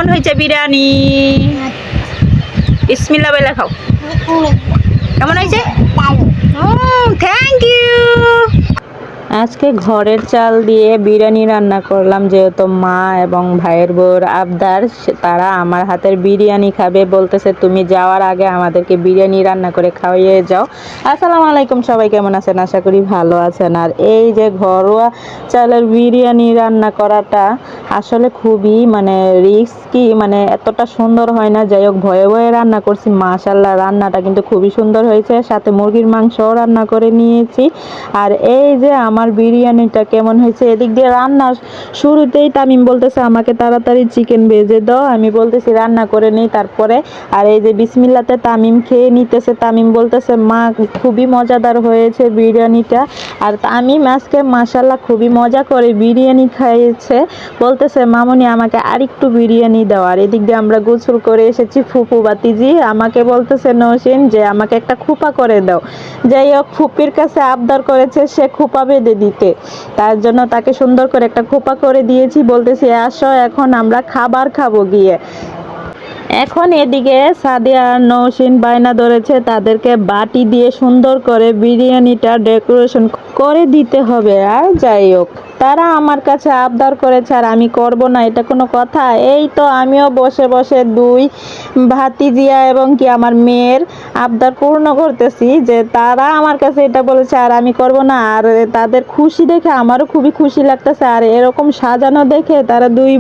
কেমন হয়েছে বিরিয়ানি? বিসমিল্লাহ বলে খাও। কেমন হয়েছে? Thank you. আজকে ঘরের চাল দিয়ে বিরিয়ানি রান্না করলাম, যেহেতু মা এবং ভাইয়ের বউর আবদার, তারা আমার হাতের বিরিয়ানি খাবে। বলতেছে তুমি যাওয়ার আগে আমাদেরকে বিরিয়ানি রান্না করে খাওয়িয়ে যাও। আসসালামু আলাইকুম, সবাই কেমন আছেন? আশা করি ভালো আছেন। আর এই যে ঘরোয়া চালের বিরিয়ানি রান্না করাটা আসলে খুবই রিস্কি, এতটা সুন্দর হয় না। যাই হোক, ভয়ে ভয়ে রান্না করছি। মাশাল্লাহ, রান্নাটা কিন্তু খুবই সুন্দর হয়েছে। সাথে মুরগির মাংসও রান্না করে নিয়েছি। আর এই যে আমার বিরিয়ানিটা কেমন হয়েছে, এদিক দিয়ে রান্নার শুরুতেই তামিম বলতেছে আমাকে তাড়াতাড়ি চিকেন ভেজে দাও। আমি বলতেছি রান্না করে নেই তারপরে। আর এই যে বিসমিল্লাতে তামিম খেয়ে নিতেছে। তামিম বলতেছে মা খুবই মজাদার হয়েছে বিরিয়ানিটা। আর তামিম আজকে মাশাল্লাহ খুবই মজা করে বিরিয়ানি খাইয়েছে। বলতেছে মামুনি আমাকে আরেকটু বিরিয়ানি দাও। আর এদিক দিয়ে আমরা গোসল করে এসেছি। ফুপু বাতিজি আমাকে বলতেছে নৌসিন যে আমাকে একটা খোপা করে দাও। যাই হোক, ফুপির কাছে আবদার করেছে সে খোপা বেঁধে দিতে, তার জন্য তাকে সুন্দর করে একটা খোপা করে দিয়েছি। বলতেছি আসো এখন আমরা খাবার খাবো গিয়ে। এখন এদিকে সাদিয়া আর নৌসিন বায়না ধরেছে তাদেরকে বাটি দিয়ে সুন্দর করে বিরিয়ানিটা ডেকোরেশন করে দিতে হবে। আর যাই হোক, তারা আমার কাছে আবদার করেছে আর আমি করব না, এটা কোনো কথা? এই তো আমিও বসে বসে দুই ভাতিজিয়া এবং কি আমার মেয়ের আবদার পূর্ণ করতেছি, যে তারা আমার কাছে এটা বলেছে আর আমি করব না। আর তাদের খুশি দেখে আমারও খুবই খুশি লাগতেছে। আর এরকম সাজানো দেখে তারা দুই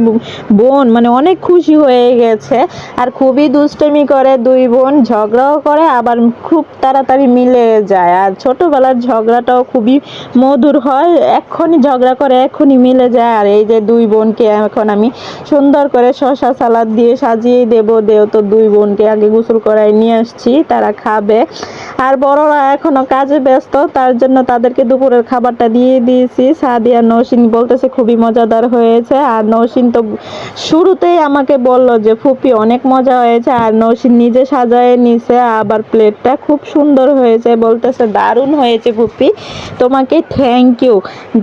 বোন অনেক খুশি হয়ে গেছে। আর খুবই দুষ্টমি করে দুই বোন, ঝগড়াও করে আবার খুব তাড়াতাড়ি মিলে যায়। আর ছোটবেলার ঝগড়াটাও খুবই মধুর হয়, এক্ষুনি ঝগড়া করে এক্ষুনি মিলে যায়। আর এই যে দুই বোনকে এখন আমি সুন্দর করে শসা সালাদ দিয়ে সাজিয়ে দেবো। তো দুই বোনকে আগে গোসল করায় নিয়ে আসছি, তারা খাবে। আর বড়রা এখনো কাজে ব্যস্ত, তার জন্য তাদেরকে দুপুরের খাবারটা দিয়ে দিয়েছি। সাদিয়া নৌসিন বলতেছে খুবই মজাদার হয়েছে। আর নৌসিন তো শুরুতেই আমাকে বলল যে ফুপি অনেক মজা হয়েছে। আর নৌসিন নিজে সাজায় নিছে, আবার প্লেটটা খুব সুন্দর হয়েছে। বলতেছে দারুণ হয়েছে ফুপি, তোমাকে থ্যাংক ইউ।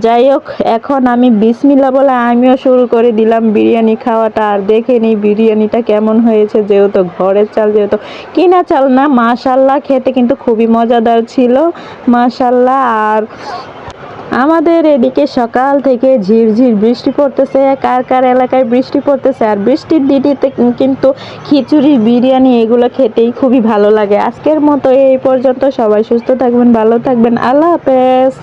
যাই হোক, এখন আমি বিসমিল্লাহ বলে আমিও শুরু করে দিলাম বিরিয়ানি খাওয়াটা। আর দেখে নিই বিরিয়ানিটা কেমন হয়েছে, যেহেতু ঘরের চাল, যেহেতু কিনা চাল না। মাশাল্লাহ, খেতে কিন্তু খুবই মজাদার ছিল মাশাল্লাহ। আর আমাদের এদিকে সকাল থেকে ঝিরঝির বৃষ্টি পড়তেছে। কার কার এলাকায় বৃষ্টি পড়তেছে? আর বৃষ্টির দিটিতে কিন্তু খিচুড়ি, বিরিয়ানি এগুলো খেতেই খুবই ভালো লাগে। আজকের মতো এই পর্যন্ত, সবাই সুস্থ থাকবেন, ভালো থাকবেন, আল্লাহ হাফেজ।